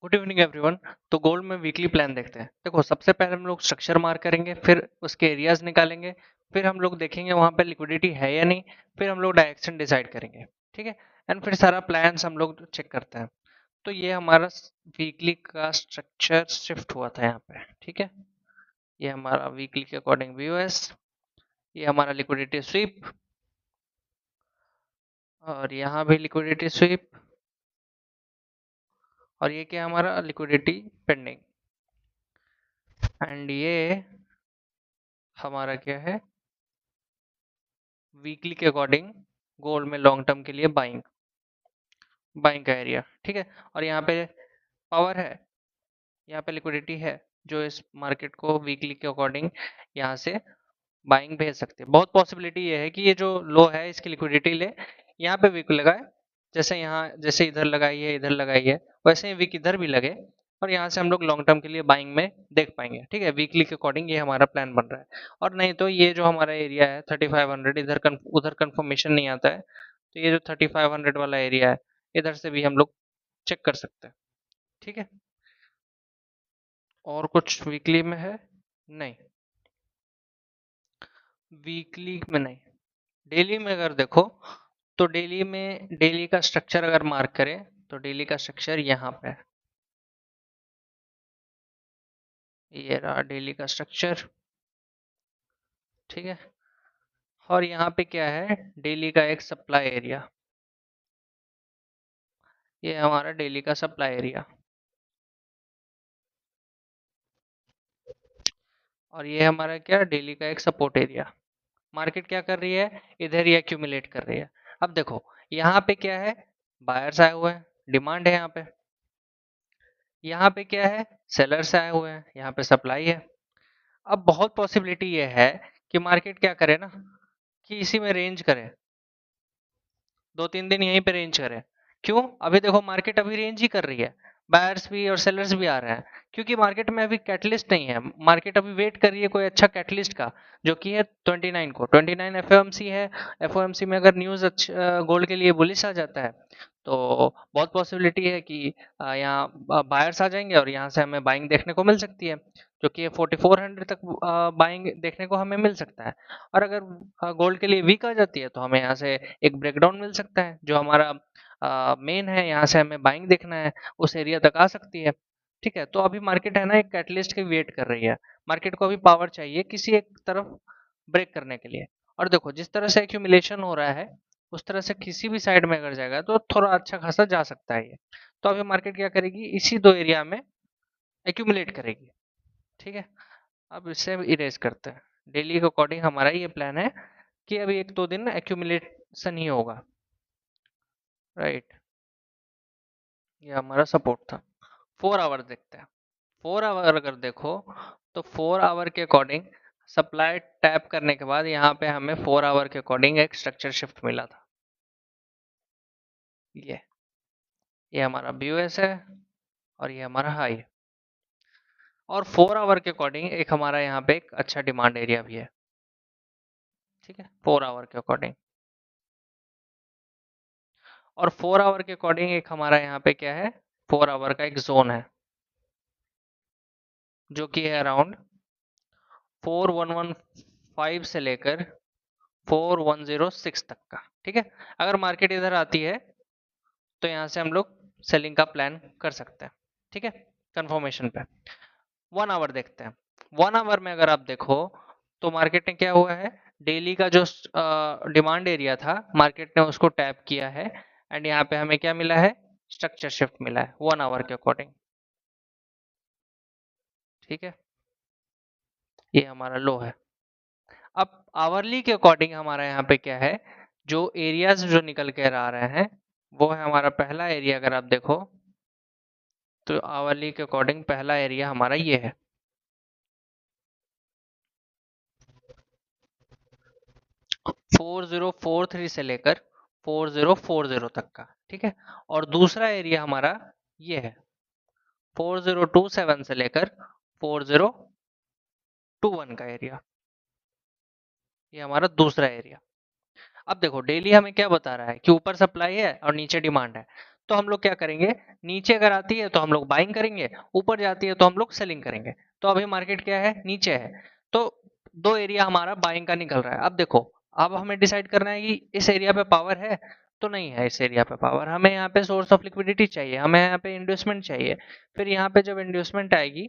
Good evening everyone. तो gold में weekly plan देखते हैं। देखो, सबसे पहले हम लोग स्ट्रक्चर मार्क करेंगे, फिर उसके एरियाज निकालेंगे, फिर हम लोग देखेंगे वहां पे लिक्विडिटी है या नहीं, फिर हम लोग डायरेक्शन डिसाइड करेंगे। ठीक है। एंड फिर सारा प्लान्स हम लोग चेक करते हैं। तो ये हमारा वीकली का स्ट्रक्चर शिफ्ट हुआ था यहाँ पे। ठीक है। ये हमारा वीकली के अकॉर्डिंग वीओएस, ये हमारा लिक्विडिटी स्वीप, और यहाँ भी लिक्विडिटी स्वीप, और ये क्या हमारा लिक्विडिटी पेंडिंग। एंड ये हमारा क्या है, वीकली के अकॉर्डिंग गोल्ड में लॉन्ग टर्म के लिए बाइंग बाइंग का एरिया। ठीक है। और यहाँ पे पावर है, यहाँ पे लिक्विडिटी है, जो इस मार्केट को वीकली के अकॉर्डिंग यहाँ से बाइंग भेज सकते हैं। बहुत पॉसिबिलिटी ये है कि ये जो लो है इसकी लिक्विडिटी ले यहाँ पे वीक लगाए, जैसे यहाँ जैसे इधर लगाई है इधर लगाई है, वैसे ही वीक इधर भी लगे, और यहाँ से हम लोग लॉन्ग टर्म के लिए बाइंग में देख पाएंगे। ठीक है। वीकली के अकॉर्डिंग ये हमारा प्लान बन रहा है। और नहीं तो ये जो हमारा एरिया है 3500, इधर उधर कंफर्मेशन नहीं आता है, तो ये जो 3500 वाला एरिया है इधर से भी हम लोग चेक कर सकते हैं। ठीक है। और कुछ वीकली में है? नहीं, वीकली में नहीं। डेली में अगर देखो, तो डेली में डेली का स्ट्रक्चर अगर मार्क करें तो डेली का स्ट्रक्चर यहाँ पे है। ये रहा डेली का स्ट्रक्चर। ठीक है। और यहाँ पे क्या है, डेली का एक सप्लाई एरिया, ये हमारा डेली का सप्लाई एरिया। और ये हमारा क्या, डेली का एक सपोर्ट एरिया। मार्केट क्या कर रही है, इधर ही एक्यूमुलेट कर रही है। अब देखो, यहाँ पे क्या है, बायर्स आए हुए हैं, डिमांड है यहाँ पे। यहाँ पे क्या है, सेलर्स आए हुए हैं, यहाँ पे सप्लाई है। अब बहुत पॉसिबिलिटी ये है कि मार्केट क्या करे ना, कि इसी में रेंज करे, 2-3 दिन यहीं पे रेंज करे। क्यों? अभी देखो मार्केट अभी रेंज ही कर रही है, बायर्स भी और सेलर्स भी आ रहे हैं, क्योंकि मार्केट में अभी कैटलिस्ट नहीं है। मार्केट अभी वेट कर रही है कोई अच्छा कैटलिस्ट का, जो कि है 29 को। 29 एफओएमसी है। एफओएमसी में अगर न्यूज अच्छा गोल्ड के लिए बुलिश आ जाता है, तो बहुत पॉसिबिलिटी है कि यहाँ बायर्स आ जाएंगे और यहाँ से हमें बाइंग देखने को मिल सकती है, जो कि 4400 तक बाइंग देखने को हमें मिल सकता है। और अगर गोल्ड के लिए वीक आ जाती है तो हमें यहाँ से एक ब्रेकडाउन मिल सकता है, जो हमारा मेन है, यहाँ से हमें बाइंग देखना है, उस एरिया तक आ सकती है। ठीक है। तो अभी मार्केट है ना एक कैटलिस्ट की वेट कर रही है। मार्केट को अभी पावर चाहिए किसी एक तरफ ब्रेक करने के लिए। और देखो जिस तरह से एक्यूमुलेशन हो रहा है, उस तरह से किसी भी साइड में अगर जाएगा तो थोड़ा अच्छा खासा जा सकता है ये। तो अभी मार्केट क्या करेगी, इसी दो एरिया में एक्यूमुलेट करेगी। ठीक है। अब इससे इरेज करते हैं। डेली के अकॉर्डिंग हमारा ये प्लान है कि अभी 1-2 दिन एक्यूमुलेशन ही होगा। राइट। ये हमारा सपोर्ट था। 4 आवर देखते हैं। 4 आवर अगर देखो, तो 4 आवर के अकॉर्डिंग सप्लाई टैप करने के बाद यहाँ पे हमें 4 आवर के अकॉर्डिंग एक स्ट्रक्चर शिफ्ट मिला था। ये हमारा बीओएस है, और ये हमारा हाई है। और 4 आवर के अकॉर्डिंग एक हमारा यहाँ पे एक अच्छा डिमांड एरिया भी है। ठीक है। 4 आवर के अकॉर्डिंग, और 4 आवर के अकॉर्डिंग एक हमारा यहाँ पे क्या है, 4 आवर का एक जोन है, जो कि है अराउंड 4115 से लेकर 4106 तक का। ठीक है। अगर मार्केट इधर आती है तो यहाँ से हम लोग सेलिंग का प्लान कर सकते हैं। ठीक है। कंफर्मेशन पे 1 आवर देखते हैं। 1 आवर में अगर आप देखो, तो मार्केट ने क्या हुआ है, डेली का जो डिमांड एरिया था मार्केट ने उसको टैप किया है। एंड यहाँ पे हमें क्या मिला है, स्ट्रक्चर शिफ्ट मिला है 1 आवर के अकॉर्डिंग। ठीक है। ये हमारा लो है। अब आवरली के अकॉर्डिंग हमारा यहाँ पे क्या है, जो एरियाज जो निकल के आ रहे हैं, वो है हमारा पहला एरिया। अगर आप देखो तो आवरली के अकॉर्डिंग पहला एरिया हमारा ये है, 4043 से लेकर 4040 तक का। ठीक है। और दूसरा एरिया हमारा ये है, 4027 से लेकर 4021 का एरिया। ये हमारा दूसरा एरिया। अब देखो डेली हमें क्या बता रहा है कि ऊपर सप्लाई है और नीचे डिमांड है। तो हम लोग क्या करेंगे, नीचे अगर आती है तो हम लोग बाइंग करेंगे, ऊपर जाती है तो हम लोग सेलिंग करेंगे। तो अभी मार्केट क्या है, नीचे है, तो दो एरिया हमारा बाइंग का निकल रहा है। अब देखो, अब हमें डिसाइड करना है कि इस एरिया पे पावर है तो नहीं है, इस एरिया पे पावर, हमें यहाँ पे सोर्स ऑफ लिक्विडिटी चाहिए, हमें यहाँ पे इंड्यूसमेंट चाहिए। फिर यहाँ पे जब इंड्यूसमेंट आएगी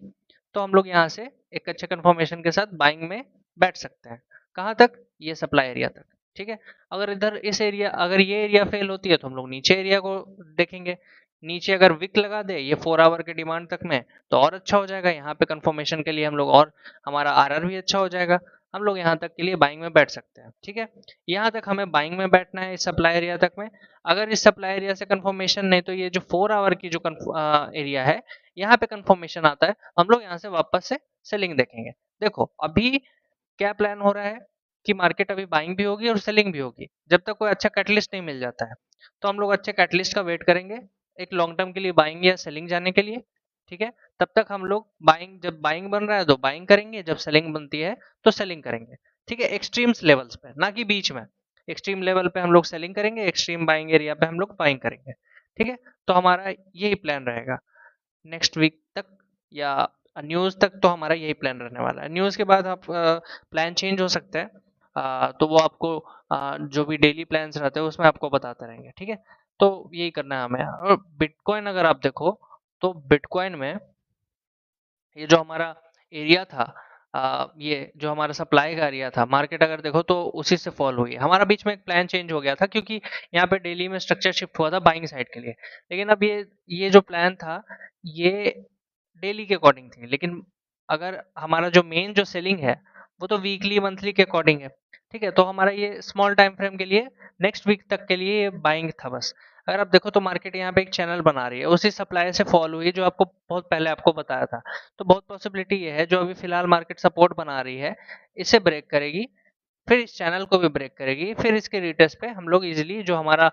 तो हम लोग यहाँ से एक अच्छे कंफर्मेशन के साथ बाइंग में बैठ सकते हैं। कहाँ तक, ये सप्लाई एरिया तक, ठीक है। अगर इधर इस एरिया, अगर ये एरिया फेल होती है तो हम लोग नीचे एरिया को देखेंगे। नीचे अगर विक लगा दे ये 4 आवर के डिमांड तक में तो और अच्छा हो जाएगा, यहाँ पे कंफर्मेशन के लिए हम लोग, और हमारा आरआर भी अच्छा हो जाएगा, हम लोग यहाँ तक के लिए बाइंग में बैठ सकते हैं, ठीक है। यहाँ तक हमें बाइंग में बैठना है इस सप्लाई एरिया तक में। अगर इस सप्लाई एरिया से कंफर्मेशन नहीं, तो ये जो 4 आवर की जो एरिया है यहाँ पे कंफर्मेशन आता है, हम लोग यहाँ से वापस से सेलिंग देखेंगे। देखो अभी क्या प्लान हो रहा है कि मार्केट अभी बाइंग भी होगी और सेलिंग भी होगी, जब तक कोई अच्छा कैटलिस्ट नहीं मिल जाता है। तो हम लोग अच्छे कैटलिस्ट का वेट करेंगे एक लॉन्ग टर्म के लिए, बाइंग या सेलिंग जाने के लिए, ठीक है। तब तक हम लोग बाइंग, जब बाइंग बन रहा है तो बाइंग करेंगे, जब सेलिंग बनती है तो सेलिंग करेंगे, ठीक है। एक्सट्रीम्स लेवल्स पे, ना कि बीच में। एक्सट्रीम लेवल पे हम लोग सेलिंग करेंगे, एक्सट्रीम बाइंग एरिया पे हम लोग बाइंग करेंगे, ठीक है। तो हमारा यही प्लान रहेगा नेक्स्ट वीक तक, या न्यूज़ तक तो हमारा यही प्लान रहने वाला है। न्यूज़ के बाद आप प्लान चेंज हो सकते हैं, तो वो आपको जो भी डेली प्लान्स रहते हैं उसमें आपको बताते रहेंगे, ठीक है। तो यही करना है हमें। और बिटकॉइन अगर आप देखो तो बिटकॉइन में ये जो हमारा एरिया था, ये जो हमारा सप्लाई का एरिया था, मार्केट अगर देखो तो उसी से फॉल हुई है। हमारा बीच में एक प्लान चेंज हो गया था क्योंकि यहाँ पे डेली में स्ट्रक्चर शिफ्ट हुआ था बाइंग साइड के लिए, लेकिन अब ये जो प्लान था ये डेली के अकॉर्डिंग थी, लेकिन अगर हमारा जो मेन जो सेलिंग है वो तो वीकली मंथली के अकॉर्डिंग है, ठीक है। तो हमारा ये स्मॉल टाइम फ्रेम के लिए नेक्स्ट वीक तक के लिए बाइंग था बस। अगर आप देखो तो मार्केट यहाँ पे एक चैनल बना रही है, उसी सप्लाई से फॉल हुई है जो आपको बहुत पहले आपको बताया था। तो बहुत पॉसिबिलिटी ये है जो अभी फिलहाल मार्केट सपोर्ट बना रही है, इसे ब्रेक करेगी, फिर इस चैनल को भी ब्रेक करेगी, फिर इसके रिटेस्ट पे हम लोग इजिली, जो हमारा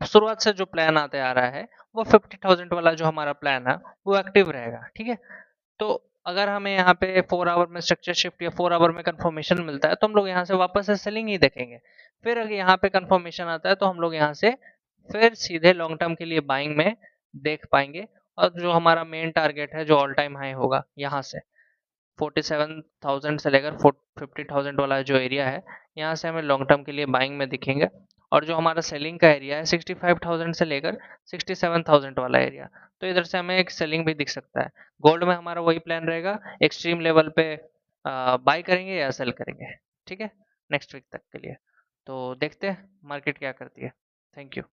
शुरुआत से जो प्लान आते आ रहा है वो 50,000 वाला जो हमारा प्लान है वो एक्टिव रहेगा, ठीक है। तो अगर हमें यहाँ पे 4 आवर में स्ट्रक्चर शिफ्ट या 4 आवर में कंफर्मेशन मिलता है तो हम लोग यहाँ से वापस से सेलिंग ही देखेंगे। फिर अगर यहाँ पे कंफर्मेशन आता है तो हम लोग यहाँ से फिर सीधे लॉन्ग टर्म के लिए बाइंग में देख पाएंगे। और जो हमारा मेन टारगेट है जो ऑल टाइम हाई होगा यहाँ से 47,000 से लेकर 50,000 वाला जो एरिया है, यहाँ से हमें लॉन्ग टर्म के लिए बाइंग में दिखेंगे। और जो हमारा सेलिंग का एरिया है 65,000 से लेकर 67,000 वाला एरिया, तो इधर से हमें एक सेलिंग भी दिख सकता है। गोल्ड में हमारा वही प्लान रहेगा, एक्सट्रीम लेवल पे बाई करेंगे या सेल करेंगे, ठीक है, नेक्स्ट वीक तक के लिए। तो देखते हैं मार्केट क्या करती है। Thank you.